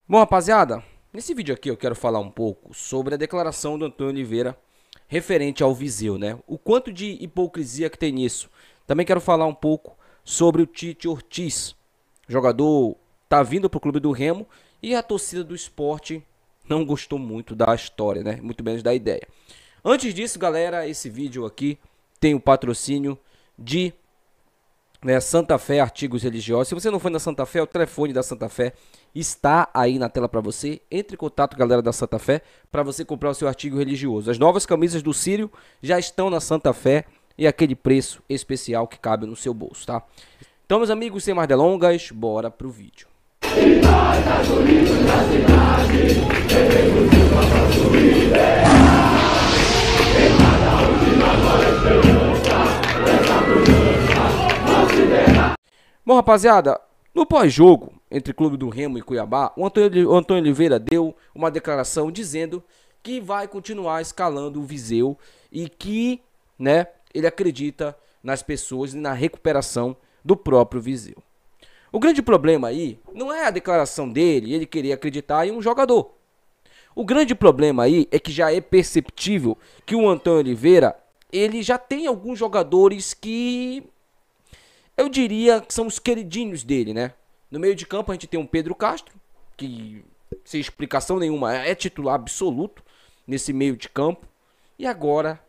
Bom, rapaziada, nesse vídeo aqui eu quero falar um pouco sobre a declaração do Antônio Oliveira referente ao Viseu, né? O quanto de hipocrisia que tem nisso. Também quero falar um pouco sobre o Tite Ortiz. O jogador tá vindo pro clube do Remo e a torcida do Sport não gostou muito da história, né? Muito menos da ideia. Antes disso, galera, esse vídeo aqui tem o patrocínio de Santa Fé Artigos Religiosos. Se você não foi na Santa Fé, o telefone da Santa Fé está aí na tela para você. Entre em contato, galera da Santa Fé, para você comprar o seu artigo religioso. As novas camisas do Sírio já estão na Santa Fé e aquele preço especial que cabe no seu bolso, tá? Então, meus amigos, sem mais delongas, bora pro vídeo. Bom, rapaziada, no pós-jogo entre Clube do Remo e Cuiabá, o Antônio Oliveira deu uma declaração dizendo que vai continuar escalando o Viseu e que, ele acredita nas pessoas e na recuperação do próprio Viseu. O grande problema aí não é a declaração dele, ele querer acreditar em um jogador. O grande problema aí é que já é perceptível que o Antônio Oliveira, ele já tem alguns jogadores que eu diria que são os queridinhos dele, né? No meio de campo a gente tem um Pedro Castro, que sem explicação nenhuma é titular absoluto nesse meio de campo. E agora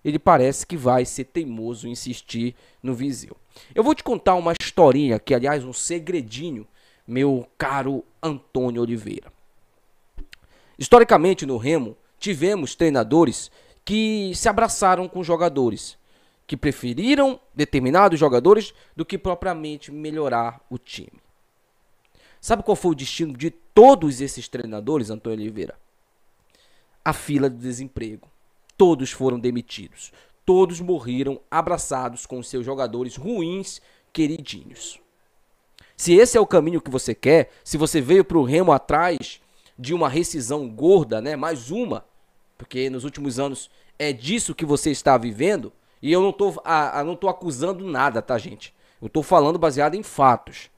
ele parece que vai ser teimoso em insistir no Viseu. Eu vou te contar uma historinha, que aliás um segredinho, meu caro Antônio Oliveira. Historicamente no Remo tivemos treinadores que se abraçaram com jogadores, que preferiram determinados jogadores do que propriamente melhorar o time. Sabe qual foi o destino de todos esses treinadores, Antônio Oliveira? A fila do desemprego. Todos foram demitidos. Todos morreram abraçados com seus jogadores ruins, queridinhos. Se esse é o caminho que você quer, se você veio para o Remo atrás de uma rescisão gorda, né? Mais uma, porque nos últimos anos é disso que você está vivendo. E eu não tô acusando nada, tá, gente? Eu tô falando baseado em fatos.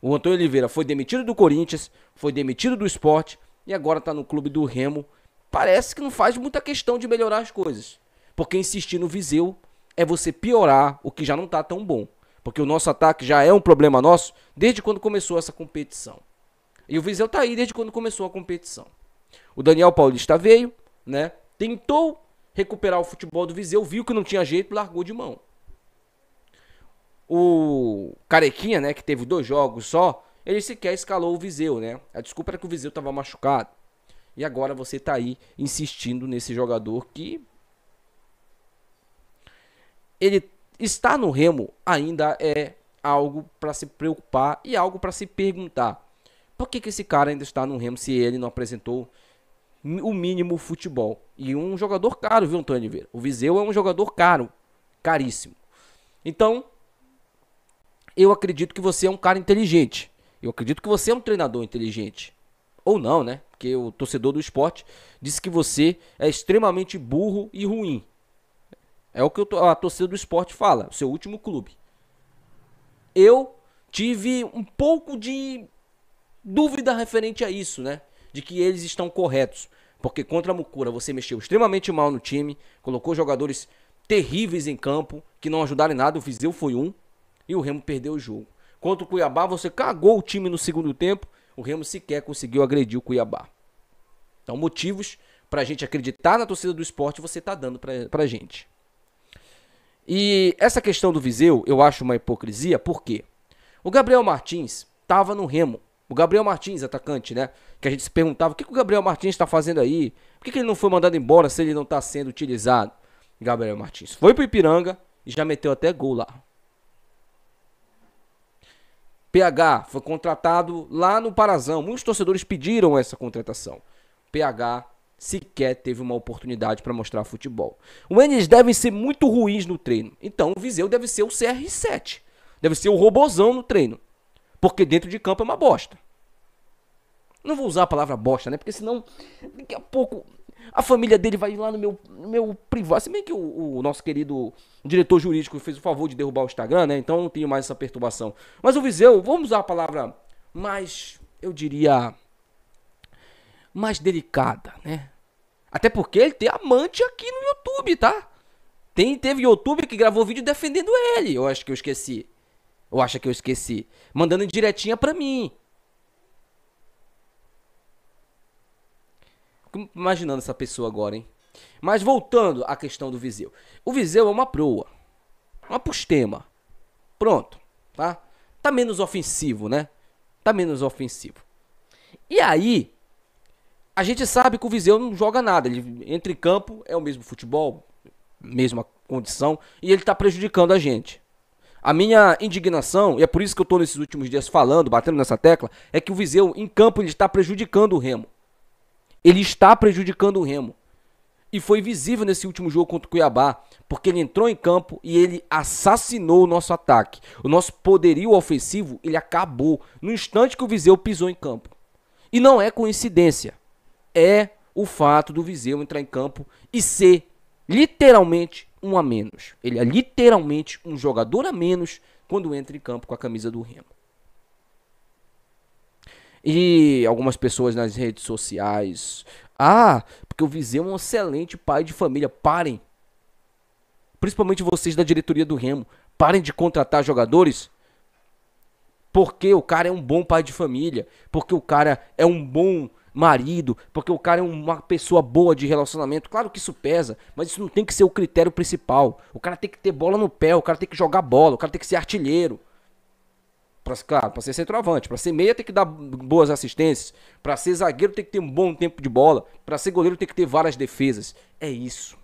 O Antônio Oliveira foi demitido do Corinthians, foi demitido do Sport e agora tá no clube do Remo. Parece que não faz muita questão de melhorar as coisas. Porque insistir no Viseu é você piorar o que já não tá tão bom. Porque o nosso ataque já é um problema nosso desde quando começou essa competição. E o Viseu tá aí desde quando começou a competição. O Daniel Paulista veio, né? Tentou recuperar o futebol do Viseu, viu que não tinha jeito, largou de mão. O Carequinha, né, que teve 2 jogos só, ele sequer escalou o Viseu, né? A desculpa era que o Viseu estava machucado. E agora você tá aí insistindo nesse jogador que ele está no Remo ainda é algo para se preocupar e algo para se perguntar. Por que esse cara ainda está no Remo se ele não apresentou o mínimo futebol? E um jogador caro, viu, Antônio Oliveira? O Viseu é um jogador caro, caríssimo. Então, eu acredito que você é um cara inteligente. Eu acredito que você é um treinador inteligente. Ou não, né? Porque o torcedor do Sport disse que você é extremamente burro e ruim. É o que a torcida do Sport fala, o seu último clube. Eu tive um pouco de dúvida referente a isso, né? De que eles estão corretos. Porque contra a Mucura você mexeu extremamente mal no time, colocou jogadores terríveis em campo, que não ajudaram em nada, o Viseu foi um, e o Remo perdeu o jogo. Contra o Cuiabá você cagou o time no segundo tempo, o Remo sequer conseguiu agredir o Cuiabá. Então motivos pra gente acreditar na torcida do Sport você tá dando pra gente. E essa questão do Viseu eu acho uma hipocrisia, porque o Gabriel Martins tava no Remo. O Gabriel Martins, atacante, né? Que a gente se perguntava, o que o Gabriel Martins está fazendo aí? Por que ele não foi mandado embora se ele não está sendo utilizado? Gabriel Martins foi pro Ipiranga e já meteu até gol lá. PH foi contratado lá no Parazão. Muitos torcedores pediram essa contratação. PH sequer teve uma oportunidade para mostrar futebol. Eles devem ser muito ruins no treino. Então o Viseu deve ser o CR7. Deve ser o robozão no treino. Porque dentro de campo é uma bosta. Não vou usar a palavra bosta, né? Porque senão, daqui a pouco, a família dele vai lá no meu privado. Se bem que o nosso querido diretor jurídico fez o favor de derrubar o Instagram, né? Então não tenho mais essa perturbação. Mas o Viseu, vamos usar a palavra mais, eu diria, mais delicada, né? Até porque ele tem amante aqui no YouTube, tá? Teve youtuber que gravou vídeo defendendo ele. Eu acho que eu esqueci. Eu acho que eu esqueci. Mandando direitinha pra mim. Fico imaginando essa pessoa agora, hein? Mas voltando à questão do Viseu. O Viseu é uma proa. Uma pustema. Pronto, tá? Tá menos ofensivo, né? Tá menos ofensivo. E aí, a gente sabe que o Viseu não joga nada. Ele entra em campo, é o mesmo futebol, mesma condição, e ele tá prejudicando a gente. A minha indignação, e é por isso que eu tô nesses últimos dias falando, batendo nessa tecla, é que o Viseu, em campo, ele está prejudicando o Remo. Ele está prejudicando o Remo. E foi visível nesse último jogo contra o Cuiabá, porque ele entrou em campo e ele assassinou o nosso ataque. O nosso poderio ofensivo, ele acabou no instante que o Viseu pisou em campo. E não é coincidência. É o fato do Viseu entrar em campo e ser literalmente um a menos. Ele é literalmente um jogador a menos quando entra em campo com a camisa do Remo. E algumas pessoas nas redes sociais... Ah, porque o Viseu é um excelente pai de família. Parem. Principalmente vocês da diretoria do Remo. Parem de contratar jogadores porque o cara é um bom pai de família. Porque o cara é um bom marido. Porque o cara é uma pessoa boa de relacionamento. Claro que isso pesa, mas isso não tem que ser o critério principal. O cara tem que ter bola no pé. O cara tem que jogar bola. O cara tem que ser artilheiro. Claro, para ser centroavante, para ser meia tem que dar boas assistências, para ser zagueiro tem que ter um bom tempo de bola, para ser goleiro tem que ter várias defesas. É isso.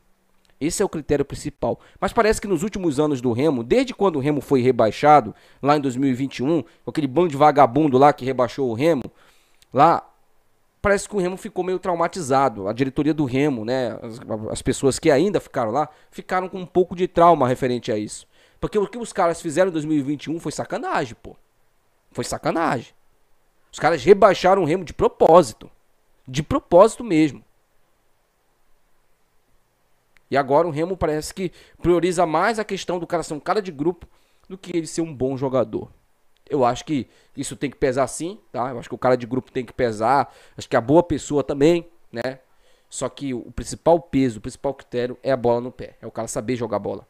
Esse é o critério principal. Mas parece que nos últimos anos do Remo, desde quando o Remo foi rebaixado, lá em 2021, com aquele bando de vagabundo lá que rebaixou o Remo, lá parece que o Remo ficou meio traumatizado. A diretoria do Remo, né, as pessoas que ainda ficaram lá, ficaram com um pouco de trauma referente a isso. Porque o que os caras fizeram em 2021 foi sacanagem, pô. Foi sacanagem. Os caras rebaixaram o Remo de propósito. De propósito mesmo. E agora o Remo parece que prioriza mais a questão do cara ser um cara de grupo do que ele ser um bom jogador. Eu acho que isso tem que pesar sim, tá? Eu acho que o cara de grupo tem que pesar. Acho que a boa pessoa também, né? Só que o principal peso, o principal critério é a bola no pé. É o cara saber jogar bola.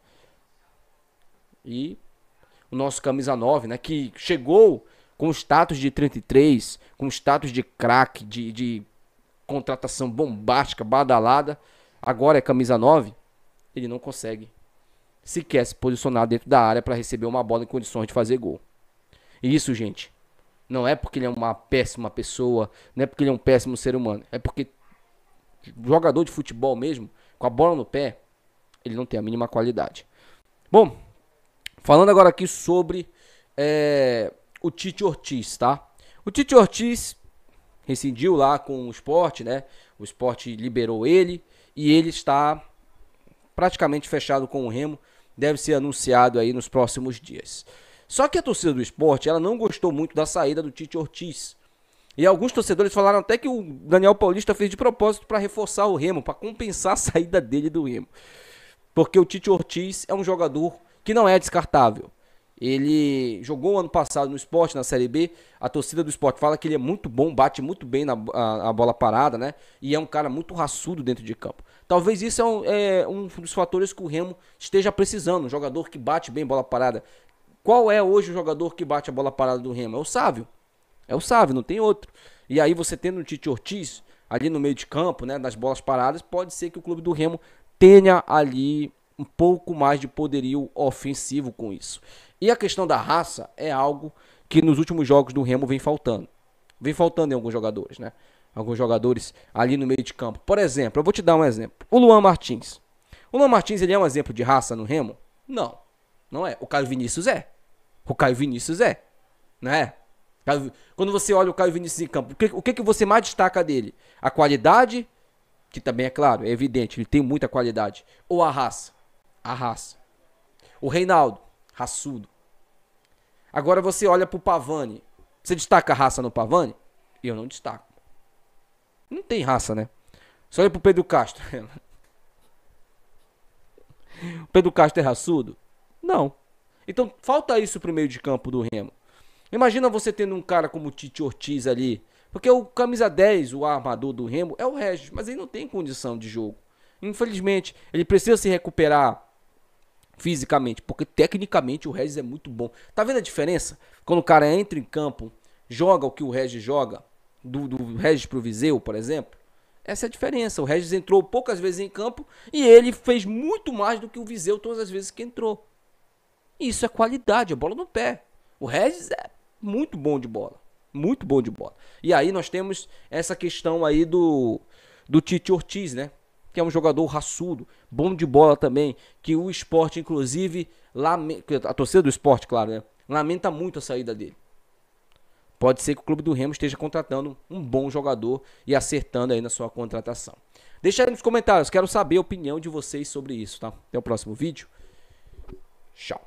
E o nosso camisa 9, né? Que chegou com status de 33, com status de craque, de contratação bombástica, badalada, agora é camisa 9, ele não consegue sequer se posicionar dentro da área para receber uma bola em condições de fazer gol. E isso, gente, não é porque ele é uma péssima pessoa, não é porque ele é um péssimo ser humano, é porque jogador de futebol mesmo, com a bola no pé, ele não tem a mínima qualidade. Bom, falando agora aqui sobre... o Tite Ortiz, tá? O Tite Ortiz rescindiu lá com o Sport, né? O Sport liberou ele e ele está praticamente fechado com o Remo. Deve ser anunciado aí nos próximos dias. Só que a torcida do Sport, ela não gostou muito da saída do Tite Ortiz. E alguns torcedores falaram até que o Daniel Paulista fez de propósito para reforçar o Remo, para compensar a saída dele do Remo. Porque o Tite Ortiz é um jogador que não é descartável. Ele jogou ano passado no Sport, na Série B. A torcida do Sport fala que ele é muito bom, bate muito bem a bola parada, né? E é um cara muito raçudo dentro de campo. Talvez isso é um dos fatores que o Remo esteja precisando. Um jogador que bate bem bola parada. Qual é hoje o jogador que bate a bola parada do Remo? É o Sávio. É o Sávio, não tem outro. E aí você tendo o Tite Ortiz ali no meio de campo, né? Das bolas paradas, pode ser que o clube do Remo tenha ali um pouco mais de poderio ofensivo com isso. E a questão da raça é algo que nos últimos jogos do Remo vem faltando. Vem faltando em alguns jogadores, né? Alguns jogadores ali no meio de campo. Por exemplo, eu vou te dar um exemplo. O Luan Martins. O Luan Martins, ele é um exemplo de raça no Remo? Não. Não é. O Caio Vinícius é. O Caio Vinícius é. Né? Quando você olha o Caio Vinícius em campo, o que você mais destaca dele? A qualidade, que também é claro, é evidente, ele tem muita qualidade. Ou a raça? A raça. O Reinaldo, raçudo. Agora você olha pro Pavani. Você destaca a raça no Pavani? Eu não destaco. Não tem raça, né? Você olha pro Pedro Castro. O Pedro Castro é raçudo? Não. Então falta isso pro meio de campo do Remo. Imagina você tendo um cara como o Tite Ortiz ali Porque o camisa 10, o armador do Remo, é o Regis, mas ele não tem condição de jogo. Infelizmente, ele precisa se recuperar fisicamente, porque tecnicamente o Regis é muito bom. Tá vendo a diferença? Quando o cara entra em campo, joga o que o Regis joga, do Regis pro Viseu, por exemplo. Essa é a diferença. O Regis entrou poucas vezes em campo e ele fez muito mais do que o Viseu todas as vezes que entrou. Isso é qualidade, é bola no pé. O Regis é muito bom de bola. Muito bom de bola. E aí nós temos essa questão aí do Tite Ortiz, né? Que é um jogador raçudo, bom de bola também. Que o Sport, inclusive, a torcida do Sport, claro, né? Lamenta muito a saída dele. Pode ser que o clube do Remo esteja contratando um bom jogador e acertando aí na sua contratação. Deixa aí nos comentários, quero saber a opinião de vocês sobre isso, tá? Até o próximo vídeo. Tchau.